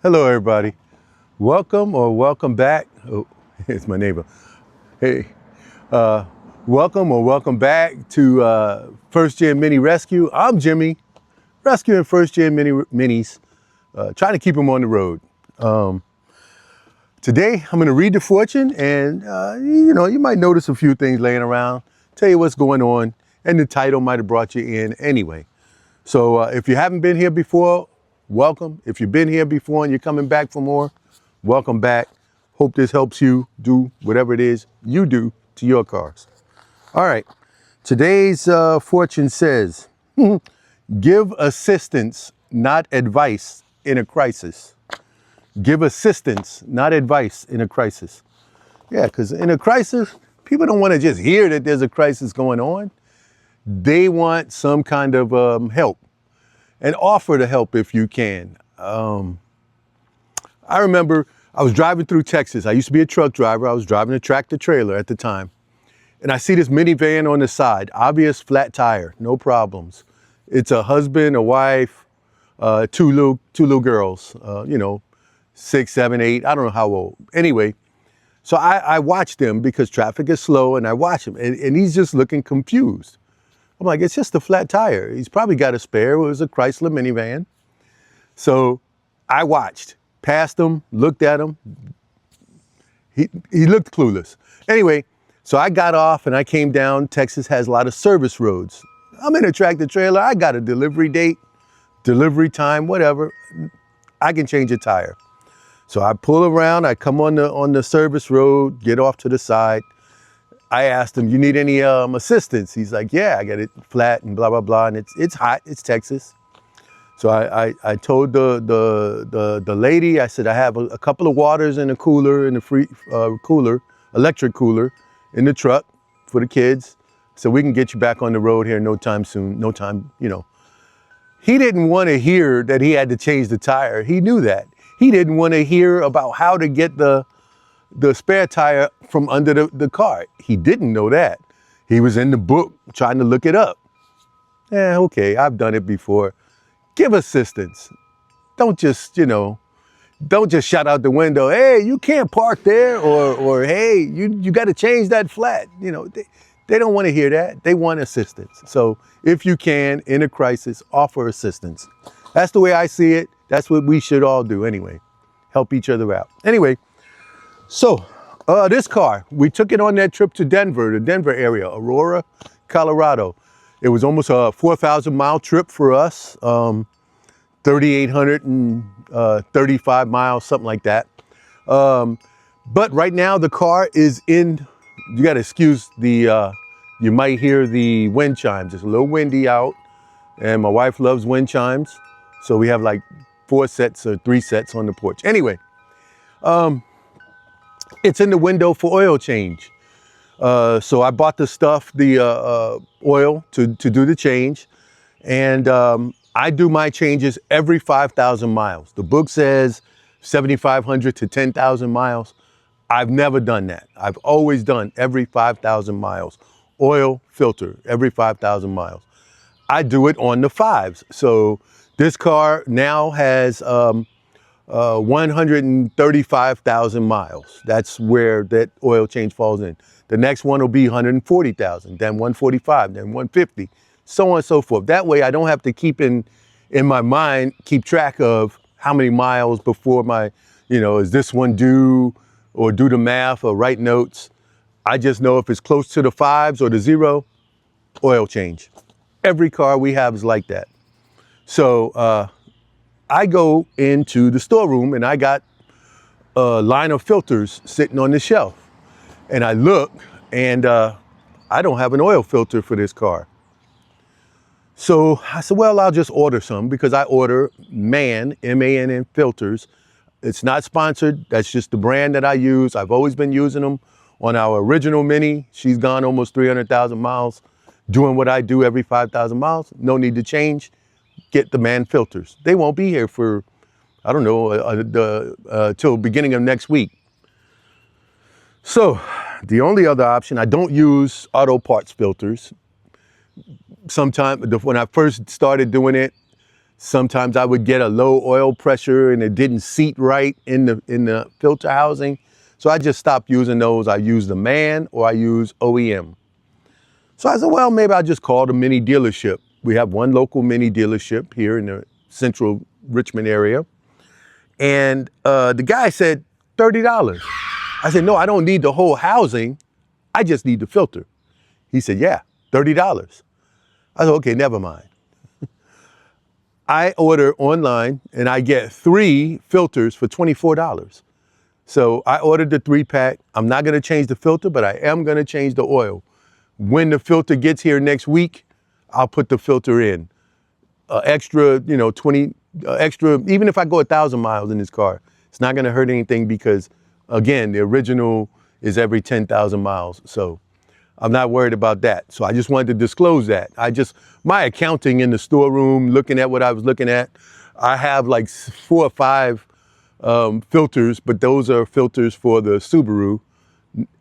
Hello, everybody. Welcome or welcome back. Oh, it's my neighbor. Hey, uh, welcome or welcome back to First Gen Mini Rescue. I'm Jimmy, rescuing First Gen Minis, trying to keep them on the road. Today, I'm going to read the fortune, and you might notice a few things laying around, tell you what's going on, and the title might have brought you in anyway. So if you haven't been here before, welcome. If you've been here before and you're coming back for more, welcome back. Hope this helps you do whatever it is you do to your cars. All right, today's fortune says, give assistance, not advice in a crisis. Give assistance, not advice in a crisis. Yeah, because in a crisis, people don't want to just hear that there's a crisis going on. They want some kind of help, and offer to help if you can. I remember I was driving through Texas. I used to be a truck driver. I was driving a tractor trailer at the time. And I see this minivan on the side, obvious flat tire, no problems. It's a husband, a wife, two little girls, 6, 7, 8, I don't know how old. Anyway, so I watch them because traffic is slow, and I watch him, and he's just looking confused. I'm like, it's just a flat tire. He's probably got a spare. It was a Chrysler minivan. So I watched, passed him, looked at him. He looked clueless. Anyway, so I got off and I came down. Texas has a lot of service roads. I'm in a tractor trailer. I got a delivery date, delivery time, whatever. I can change a tire. So I pull around. I come on the service road, get off to the side. I asked him, you need any assistance? He's like, yeah, I got it flat and blah, blah, blah. And it's hot, it's Texas. So I told the lady, I said, I have a couple of waters in the cooler, in the electric cooler in the truck for the kids. So we can get you back on the road here no time soon, no time. He didn't want to hear that he had to change the tire. He knew that. He didn't want to hear about how to get the spare tire from under the car. He didn't know that. He was in the book trying to look it up. Yeah, okay, I've done it before. Give assistance. Don't just shout out the window, hey, you can't park there, or hey, you got to change that flat. They don't want to hear that. They want assistance. So if you can, in a crisis, offer assistance. That's the way I see it. That's what we should all do anyway. Help each other out. Anyway, so this car, we took it on that trip to Denver, the Denver area, Aurora, Colorado. It was almost a 4,000-mile trip for us, 3,835 miles, something like that. But right now the car is in, you got to excuse you might hear the wind chimes. It's a little windy out, and my wife loves wind chimes. So we have like 4 sets or 3 sets on the porch. Anyway, it's in the window for oil change. So I bought the stuff, the oil to do the change. And I do my changes every 5,000 miles. The book says 7,500 to 10,000 miles. I've never done that. I've always done every 5,000 miles. Oil filter every 5,000 miles. I do it on the 5s. So this car now has 135,000 miles. That's where that oil change falls in. The next one will be 140,000, then 145, then 150, so on and so forth. That way I don't have to keep in my mind, keep track of how many miles before my, is this one due, or do the math or write notes. I just know if it's close to the 5s or the 0, oil change. Every car we have is like that. So I go into the storeroom and I got a line of filters sitting on the shelf. And I look, and I don't have an oil filter for this car. So I said, well, I'll just order some, because I order MANN, M-A-N-N filters. It's not sponsored. That's just the brand that I use. I've always been using them on our original Mini. She's gone almost 300,000 miles doing what I do every 5,000 miles. No need to change. Get the MANN filters. They won't be here for, I don't know, till beginning of next week. So the only other option, I don't use auto parts filters. Sometime when I first started doing it, Sometimes I would get a low oil pressure and it didn't seat right in the filter housing. So I just stopped using those. I use the MAN or I use OEM. So I said, well, maybe I'll just call the Mini dealership. We have one local Mini dealership here in the central Richmond area. And the guy said, $30. I said, no, I don't need the whole housing. I just need the filter. He said, yeah, $30. I said, okay, never mind. I order online and I get 3 filters for $24. So I ordered the 3-pack. I'm not gonna change the filter, but I am gonna change the oil. When the filter gets here next week, I'll put the filter in. Extra, 20, extra, even if I go 1,000 miles in this car, it's not gonna hurt anything because, again, the original is every 10,000 miles. So I'm not worried about that. So I just wanted to disclose that. My accounting in the storeroom, looking at what I was looking at, I have like 4 or 5 filters, but those are filters for the Subaru,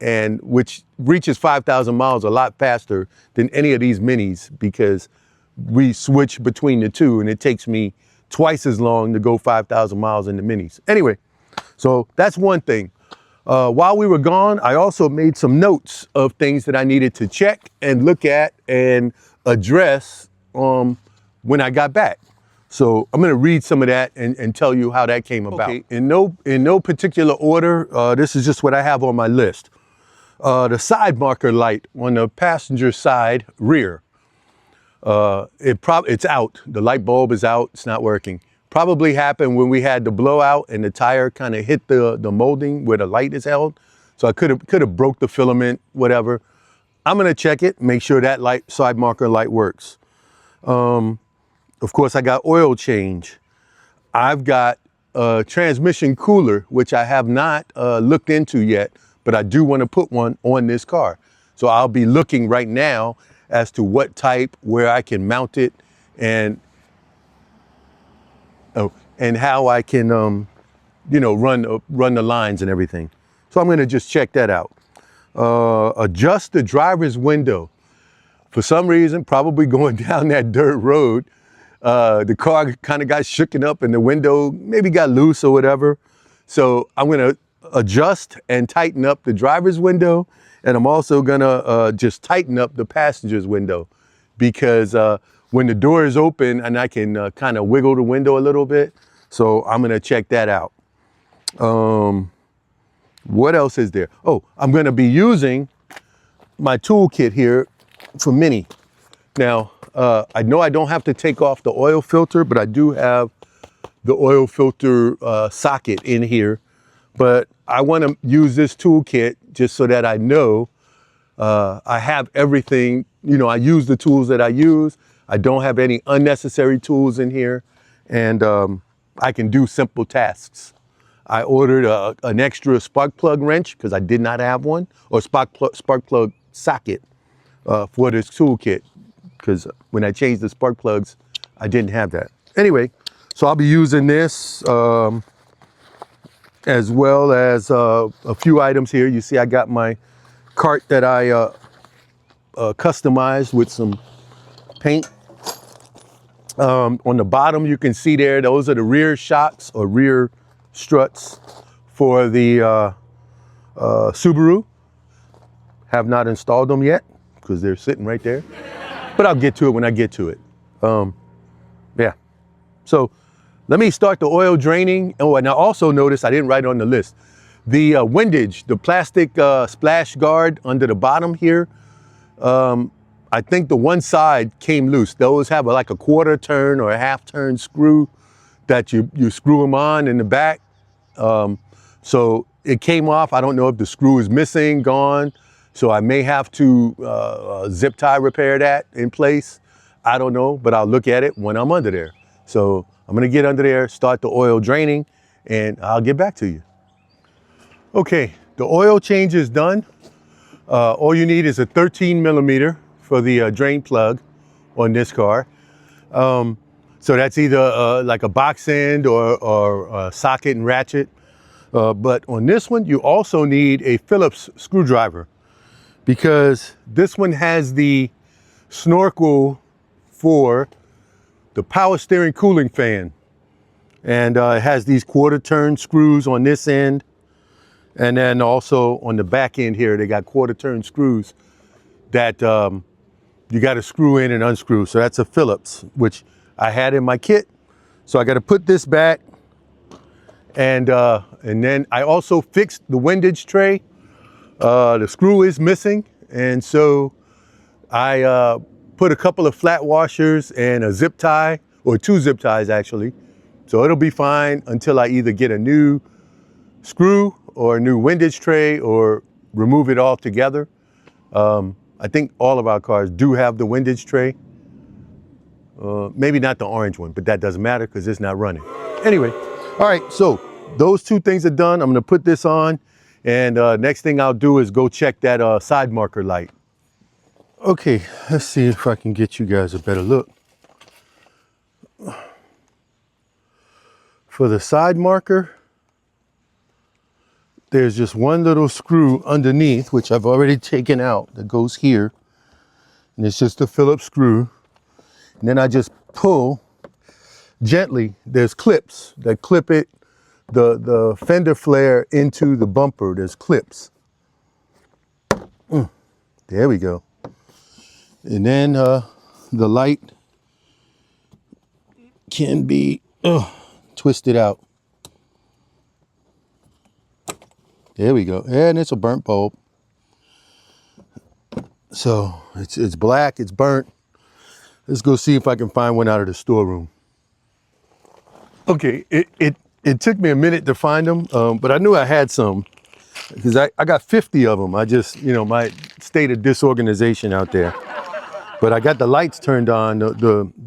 and which reaches 5,000 miles a lot faster than any of these Minis because we switch between the two and it takes me twice as long to go 5,000 miles in the Minis. Anyway, so that's one thing. While we were gone, I also made some notes of things that I needed to check and look at and address when I got back. So I'm gonna read some of that and tell you how that came about. Okay. In no particular order, this is just what I have on my list. The side marker light on the passenger side rear, it's out. The light bulb is out, it's not working. Probably happened when we had the blowout and the tire kind of hit the molding where the light is held. So I could have broke the filament, whatever. I'm gonna check it, make sure that side marker light works. Of course, I got oil change. I've got a transmission cooler, which I have not looked into yet, but I do want to put one on this car. So I'll be looking right now as to what type, where I can mount it, and how I can, run the lines and everything. So I'm going to just check that out. Adjust the driver's window. For some reason, probably going down that dirt road, the car kind of got shooken up and the window maybe got loose or whatever. So I'm going to adjust and tighten up the driver's window. And I'm also going to just tighten up the passenger's window because when the door is open and I can kind of wiggle the window a little bit. So I'm going to check that out. What else is there? Oh, I'm going to be using my toolkit here for Mini. Now, I know I don't have to take off the oil filter, but I do have the oil filter socket in here. But I want to use this toolkit just so that I know I have everything. I use the tools that I use. I don't have any unnecessary tools in here, and I can do simple tasks. I ordered an extra spark plug wrench because I did not have one, or spark plug socket for this toolkit, because when I changed the spark plugs, I didn't have that. Anyway, so I'll be using this as well as a few items here. You see I got my cart that I customized with some paint. On the bottom, you can see there, those are the rear shocks or rear struts for the Subaru. Have not installed them yet because they're sitting right there, but I'll get to it when I get to it. Yeah, so let me start the oil draining. Oh, and I also noticed, I didn't write it on the list, the windage, the plastic splash guard under the bottom here. I think the one side came loose. Those have like a quarter turn or a half turn screw that you screw them on in the back. So it came off. I don't know if the screw is missing, gone. So I may have to zip tie repair that in place. I don't know, but I'll look at it when I'm under there. So I'm gonna get under there, start the oil draining, and I'll get back to you. Okay, the oil change is done. All you need is a 13 millimeter for the drain plug on this car. So that's either like a box end or a socket and ratchet. But on this one, you also need a Phillips screwdriver because this one has the snorkel for the power steering cooling fan. And it has these quarter turn screws on this end. And then also on the back end here, they got quarter turn screws that you got to screw in and unscrew. So that's a Phillips, which I had in my kit. So I got to put this back. And then I also fixed the windage tray. The screw is missing. And so I put a couple of flat washers and a zip tie, or 2 zip ties actually. So it'll be fine until I either get a new screw or a new windage tray or remove it altogether. I think all of our cars do have the windage tray. Maybe not the orange one, but that doesn't matter because it's not running. Anyway, all right, so those 2 things are done. I'm gonna put this on, and next thing I'll do is go check that side marker light. Okay, let's see if I can get you guys a better look. For the side marker, there's just one little screw underneath, which I've already taken out, that goes here. And it's just a Phillips screw. And then I just pull gently. There's clips that clip it, the fender flare into the bumper. There's clips. There we go. And then the light can be twisted out. There we go. And it's a burnt bulb. So it's black, it's burnt. Let's go see if I can find one out of the storeroom. Okay, it took me a minute to find them, but I knew I had some because I got 50 of them. I just, my state of disorganization out there. But I got the lights turned on,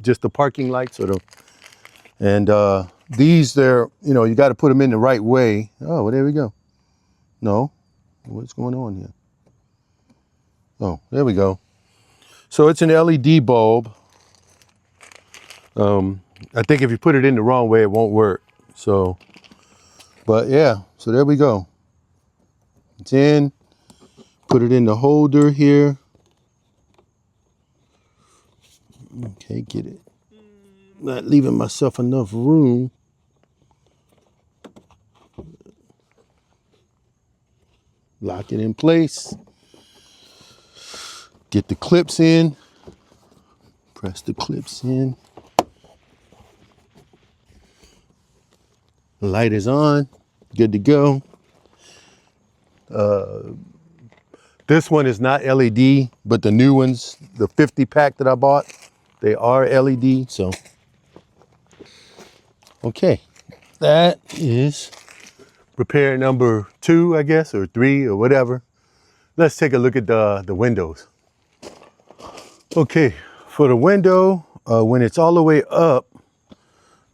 just the parking lights, and these, you got to put them in the right way. Oh, well, there we go. No, what's going on here? Oh, there we go. So it's an LED bulb. I think if you put it in the wrong way, it won't work. So, but yeah, so there we go. It's in, put it in the holder here. Okay, get it. Not leaving myself enough room. Lock it in place. Get the clips in. Press the clips in. The light is on. Good to go. This one is not LED, but the new ones, the 50 pack that I bought, they are LED. So, okay, that is repair number 2, I guess, or 3, or whatever. Let's take a look at the windows. Okay, for the window, when it's all the way up,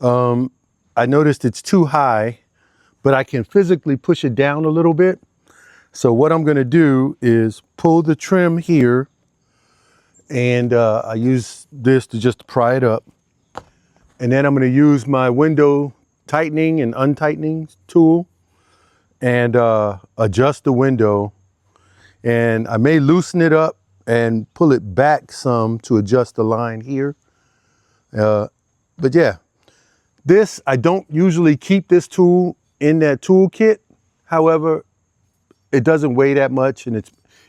I noticed it's too high, but I can physically push it down a little bit. So what I'm gonna do is pull the trim here, and I use this to just pry it up. And then I'm gonna use my window tightening and untightening tool and adjust the window. And I may loosen it up and pull it back some to adjust the line here. But yeah, this, I don't usually keep this tool in that tool kit. However, it doesn't weigh that much, and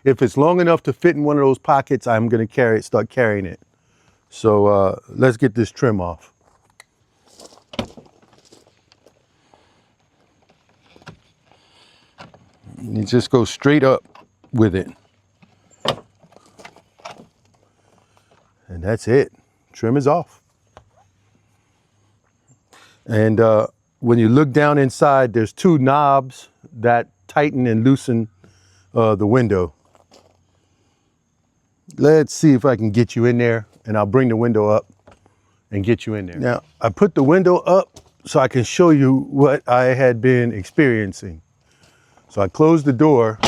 if it's long enough to fit in one of those pockets, I'm gonna start carrying it. So let's get this trim off. You just go straight up with it. And that's it. Trim is off. And when you look down inside, there's 2 knobs that tighten and loosen the window. Let's see if I can get you in there, and I'll bring the window up and get you in there. Now, I put the window up so I can show you what I had been experiencing. So I closed the door,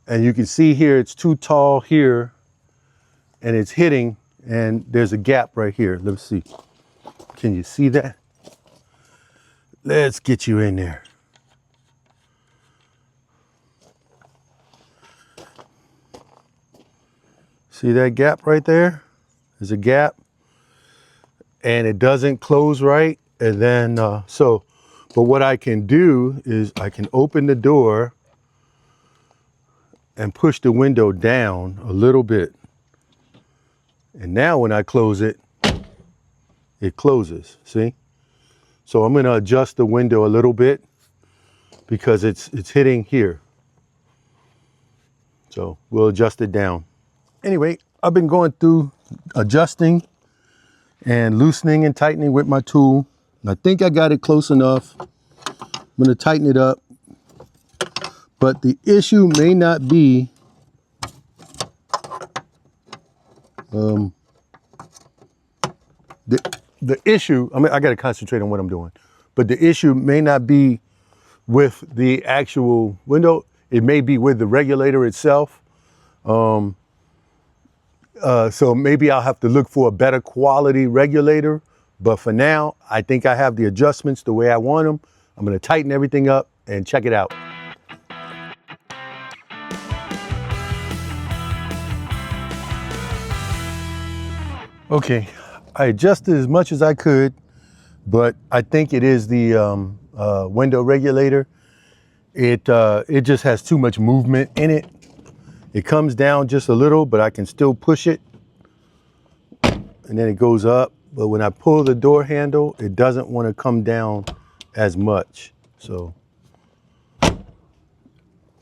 and you can see here it's too tall here, and it's hitting, and there's a gap right here. Let's see. Can you see that? Let's get you in there. See that gap right there? There's a gap. and it doesn't close right. And then, but what I can do is I can open the door and push the window down a little bit. And now when I close it, it closes, see? So I'm gonna adjust the window a little bit because it's hitting here. So we'll adjust it down. Anyway, I've been going through adjusting and loosening and tightening with my tool. And I think I got it close enough. I'm gonna tighten it up. But the issue may not be the issue, I mean, I gotta concentrate on what I'm doing. But the issue may not be with the actual window. It may be with the regulator itself. So maybe I'll have to look for a better quality regulator. But for now, I think I have the adjustments the way I want them. I'm gonna tighten everything up and check it out. Okay, I adjusted as much as I could, but I think it is the window regulator. It just has too much movement in it. It comes down just a little, but I can still push it. And then it goes up. But when I pull the door handle, it doesn't want to come down as much. So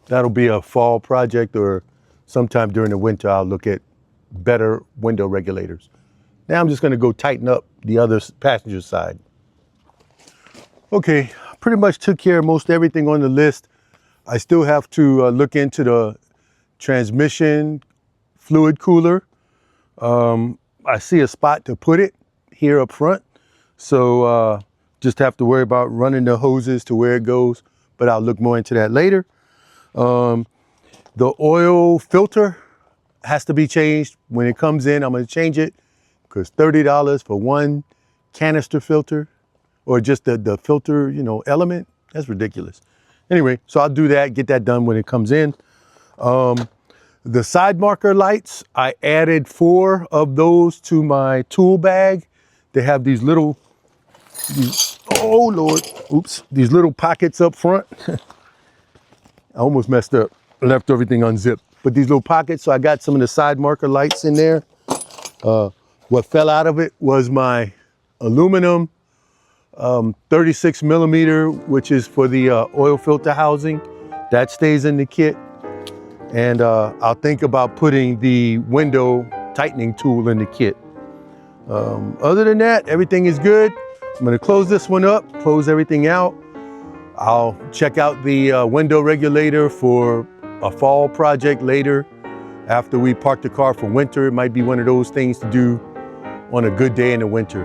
that'll be a fall project, or sometime during the winter, I'll look at better window regulators. Now I'm just going to go tighten up the other passenger side. Okay, pretty much took care of most everything on the list. I still have to look into the transmission fluid cooler. I see a spot to put it here up front. So just have to worry about running the hoses to where it goes, but I'll look more into that later. The oil filter has to be changed. When it comes in, I'm going to change it, because $30 for one canister filter, or just the filter, you know, element, that's ridiculous. Anyway, so I'll do that, get that done when it comes in. The side marker lights, I added 4 of those to my tool bag. They have these little, oh Lord, oops, these little pockets up front. I almost messed up, left everything unzipped. But these little pockets, so I got some of the side marker lights in there. What fell out of it was my aluminum 36 millimeter, which is for the oil filter housing. That stays in the kit. And I'll think about putting the window tightening tool in the kit. Other than that, everything is good. I'm gonna close this one up, close everything out. I'll check out the window regulator for a fall project later. After we park the car for winter, it might be one of those things to do on a good day in the winter.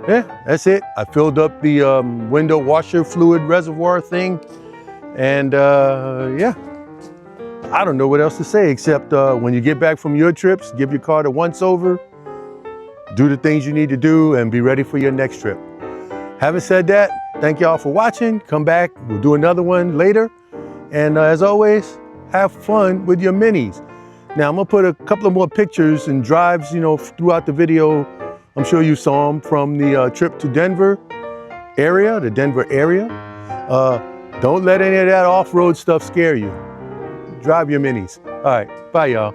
Yeah, that's it. I filled up the window washer fluid reservoir thing. And yeah, I don't know what else to say, except when you get back from your trips, give your car a once over, do the things you need to do, and be ready for your next trip. Having said that, thank y'all for watching. Come back, we'll do another one later. And as always, have fun with your minis. Now I'm gonna put a couple of more pictures and drives, you know, throughout the video. I'm sure you saw them from the trip to Denver area, the Denver area. Don't let any of that off-road stuff scare you. Drive your minis. All right, bye y'all.